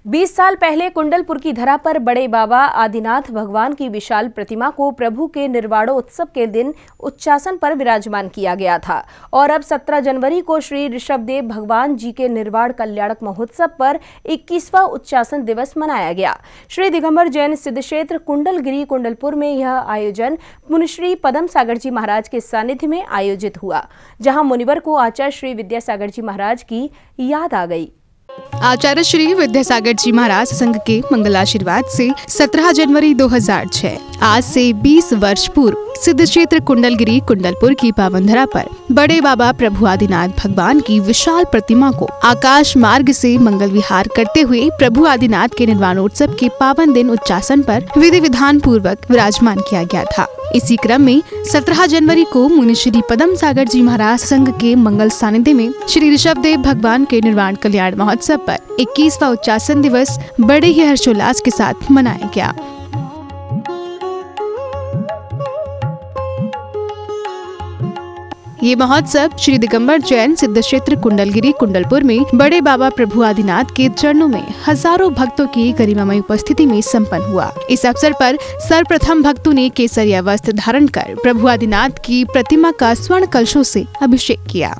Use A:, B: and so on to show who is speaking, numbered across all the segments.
A: 20 साल पहले कुंडलपुर की धरा पर बड़े बाबा आदिनाथ भगवान की विशाल प्रतिमा को प्रभु के निर्वाणोत्सव के दिन उच्चासन पर विराजमान किया गया था और अब 17 जनवरी को श्री ऋषभदेव भगवान जी के निर्वाण कल्याणक महोत्सव पर 21वां उच्चासन दिवस मनाया गया। श्री दिगंबर जैन सिद्ध क्षेत्र कुंडलगिरी कुंडलपुर में यह आयोजन मुनिश्री पदम सागर जी महाराज के सानिध्य में आयोजित हुआ, जहां मुनिवर को आचार्य श्री विद्यासागर जी महाराज की याद आ गई।
B: आचार्य श्री विद्यासागर जी महाराज संघ के मंगलाशीर्वाद से 17 जनवरी 2006 आज से 20 वर्ष पूर्व सिद्ध क्षेत्र कुंडलगिरी कुंडलपुर की पावन धरा पर बड़े बाबा प्रभु आदिनाथ भगवान की विशाल प्रतिमा को आकाश मार्ग से मंगल विहार करते हुए प्रभु आदिनाथ के निर्वाणोत्सव के पावन दिन उच्चासन पर विधि विधान पूर्वक विराजमान किया गया था। इसी क्रम में 17 जनवरी को मुनिश्री पदम सागर जी महाराज संघ के मंगल सानिध्य में श्री ऋषभदेव भगवान के निर्वाण कल्याण महोत्सव पर 21वां उच्चासन दिवस बड़े ही हर्षोल्लास के साथ मनाया गया। ये महोत्सव श्री दिगंबर जैन सिद्ध क्षेत्र कुंडलगिरी कुंडलपुर में बड़े बाबा प्रभु आदिनाथ के चरणों में हजारों भक्तों की गरिमामय उपस्थिति में संपन्न हुआ। इस अवसर पर सर्वप्रथम भक्तों ने केसरिया वस्त्र धारण कर प्रभु आदिनाथ की प्रतिमा का स्वर्ण कलशों से अभिषेक किया।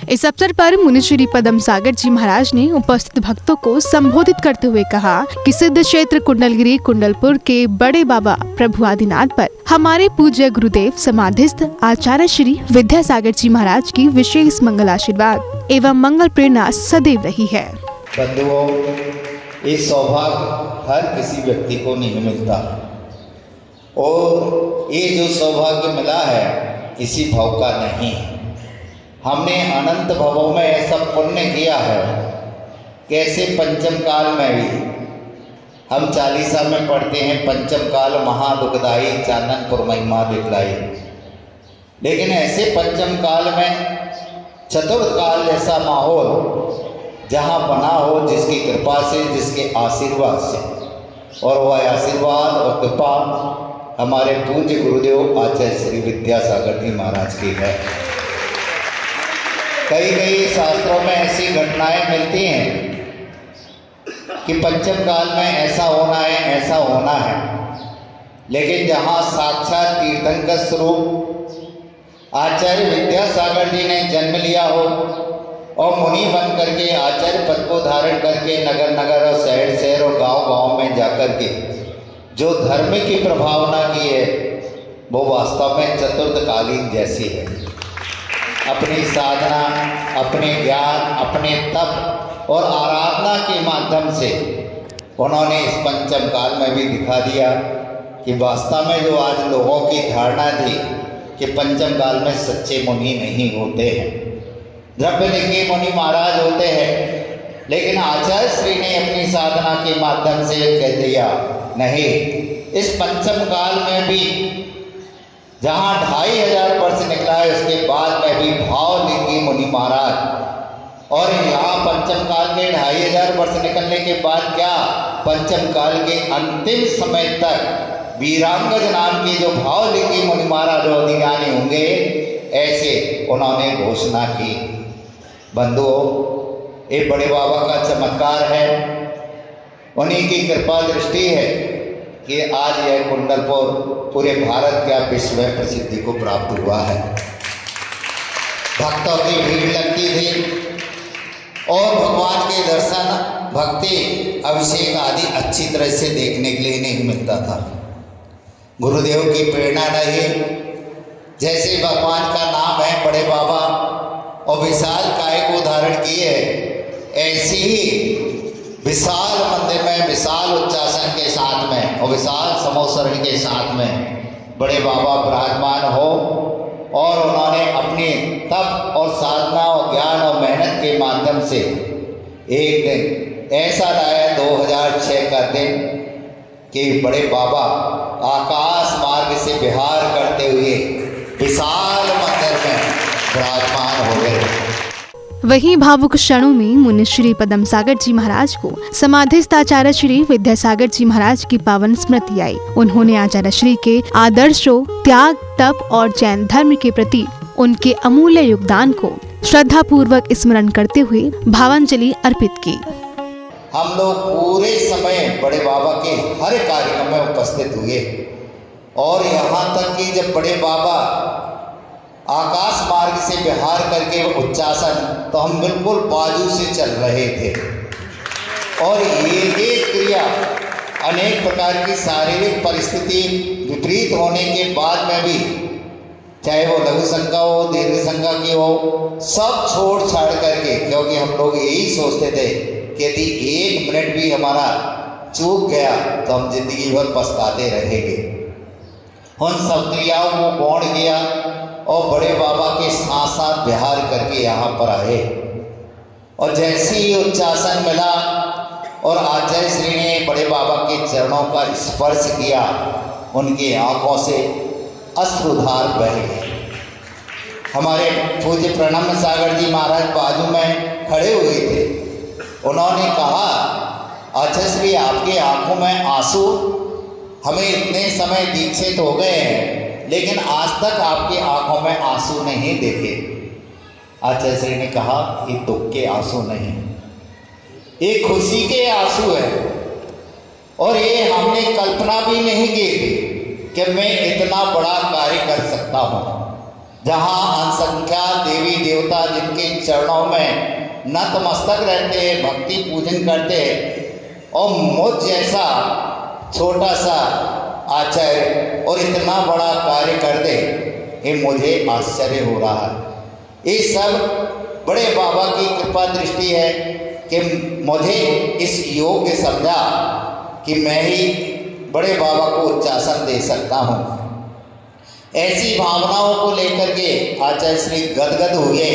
B: इस अवसर पर मुनिश्री पदम सागर जी महाराज ने उपस्थित भक्तों को संबोधित करते हुए कहा कि सिद्ध क्षेत्र कुंडलगिरी कुंडलपुर के बड़े बाबा प्रभु आदिनाथ पर हमारे पूज्य गुरुदेव समाधिस्थ आचार्य श्री विद्यासागर जी महाराज की विशेष मंगल आशीर्वाद एवं मंगल प्रेरणा सदैव रही है।
C: बंधुओं, ये सौभाग्य हर किसी व्यक्ति को नहीं मिलता और ये जो सौभाग्य मिला है इसी भाव का नहीं है। हमने अनंत भवों में ऐसा पुण्य किया है, कैसे पंचम काल में भी हम चालीसा में पढ़ते हैं, पंचम काल महादुखदाई चाननपुर महिमा दिखलाई। लेकिन ऐसे पंचम काल में चतुर्थ काल जैसा माहौल जहाँ बना हो जिसकी कृपा से, जिसके आशीर्वाद से, और वह आशीर्वाद और कृपा हमारे पूज्य गुरुदेव आचार्य श्री विद्यासागर जी महाराज की है। कई शास्त्रों में ऐसी घटनाएं मिलती हैं कि पंचम काल में ऐसा होना है, ऐसा होना है, लेकिन जहाँ साक्षात तीर्थंकर स्वरूप आचार्य विद्यासागर जी ने जन्म लिया हो और मुनि बन करके आचार्य पद को धारण करके नगर नगर और शहर शहर और गांव गांव में जाकर के जो धर्म की प्रभावना की है वो वास्तव में चतुर्थकालीन जैसी है। अपनी साधना, अपने ज्ञान, अपने तप और आराधना के माध्यम से उन्होंने इस पंचम काल में भी दिखा दिया कि वास्तव में जो आज लोगों की धारणा थी कि पंचम काल में सच्चे मुनि नहीं होते हैं, द्रव्यलिंगी मुनि महाराज होते हैं, लेकिन आचार्य श्री ने अपनी साधना के माध्यम से कह दिया नहीं, इस पंचम काल में भी जहाँ 2500 वर्ष निकला है उसके बाद में भी भावलिंगी मुनि महाराज, और यहाँ पंचम काल के 2500 वर्ष निकलने के बाद क्या पंचम काल के अंतिम समय तक वीरांगज नाम के जो भावलिंगी मुनि महाराज अधिगामी होंगे, ऐसे उन्होंने घोषणा की। बंधुओं, ये बड़े बाबा का चमत्कार है, उन्हीं की कृपा दृष्टि है कि आज यह कुंडलपुर पूरे भारत का विश्व में प्रसिद्धि को प्राप्त हुआ है। भक्तों की भीड़ लगती थी और भगवान के दर्शन, भक्ति, अभिषेक आदि अच्छी तरह से देखने के लिए नहीं मिलता था। गुरुदेव की प्रेरणा रही, जैसे भगवान का नाम है बड़े बाबा और विशाल काय को धारण किए, ऐसे ही विशाल मंदिर में विशाल उच्चासन के साथ में और विशाल समोसरण के साथ में बड़े बाबा विराजमान हो, और उन्होंने अपने तप और साधना और ज्ञान और मेहनत के माध्यम से एक दिन ऐसा लाया 2006 का दिन कि बड़े बाबा आकाश मार्ग से विहार करते हुए विशाल मंदिर में विराजमान हो गए।
B: वहीं भावुक क्षणों में मुनिश्री पदम सागर जी महाराज को समाधिस्थ आचार्य श्री विद्यासागर जी महाराज की पावन स्मृति आई। उन्होंने आचार्य श्री के आदर्शों, त्याग, तप और जैन धर्म के प्रति उनके अमूल्य योगदान को श्रद्धा पूर्वक स्मरण करते हुए भावांजलि अर्पित की।
C: हम लोग पूरे समय बड़े बाबा के हर कार्यक्रम में उपस्थित हुए और यहाँ तक कि जब बड़े बाबा आकाश मार्ग से विहार करके उच्चासन, तो हम बिल्कुल बाजू से चल रहे थे। और ये क्रिया अनेक प्रकार की शारीरिक परिस्थिति विपरीत होने के बाद में भी, चाहे वो लघु शंका हो, दीर्घ शंका की हो, सब छोड़ छाड़ करके, क्योंकि हम लोग यही सोचते थे कि यदि 1 मिनट भी हमारा चूक गया तो हम जिंदगी भर पछताते रहेंगे। उन सब क्रियाओं को गौण किया और बड़े बाबा के साथ साथ विहार करके यहाँ पर आए। और जैसे ही उच्चासन मिला और आचार्य श्री ने बड़े बाबा के चरणों का स्पर्श किया, उनकी आंखों से अश्रुधार बह गए। हमारे पूज्य प्रणम्य सागर जी महाराज बाजू में खड़े हुए थे। उन्होंने कहा, आचार्य श्री आपकी आंखों में आंसू, हमें इतने समय दीक्षित हो गए हैं लेकिन आज तक आपकी आंखों में आंसू नहीं देखे। आचार्य श्री ने कहा, ये दुख के आंसू नहीं, ये खुशी के आंसू है। और ये हमने कल्पना भी नहीं की थी कि मैं इतना बड़ा कार्य कर सकता हूँ, जहाँ असंख्या देवी देवता जिनके चरणों में नतमस्तक रहते हैं, भक्ति पूजन करते हैं, और मुझ जैसा छोटा सा आचार्य और इतना बड़ा कार्य कर दे, ये मुझे आश्चर्य हो रहा है। ये सब बड़े बाबा की कृपा दृष्टि है कि मुझे इस योग्य समझा कि मैं ही बड़े बाबा को उच्चासन दे सकता हूँ। ऐसी भावनाओं को लेकर के आचार्य श्री गदगद हुए,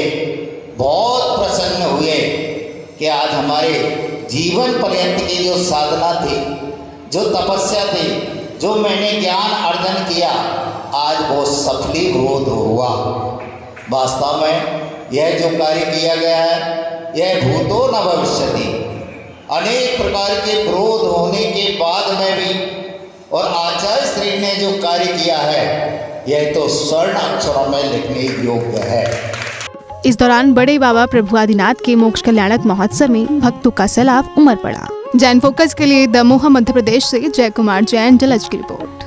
C: बहुत प्रसन्न हुए कि आज हमारे जीवन पर्यंत की जो साधना थी, जो तपस्या थी, जो मैंने ज्ञान अर्जन किया, आज वो सफलीभूत हुआ। वास्तव में यह जो कार्य किया गया है, यह भूतो न भविष्यति। अनेक प्रकार के विरोध होने के बाद में भी और आचार्य श्री ने जो कार्य किया है, यह तो स्वर्ण अक्षरों में लिखने योग्य है।
B: इस दौरान बड़े बाबा प्रभु आदिनाथ के मोक्ष कल्याणक महोत्सव में भक्तों का सैलाब उमड़ पड़ा। जैन फोकस के लिए दमोह मध्य प्रदेश से जय कुमार जैन, जलज की रिपोर्ट।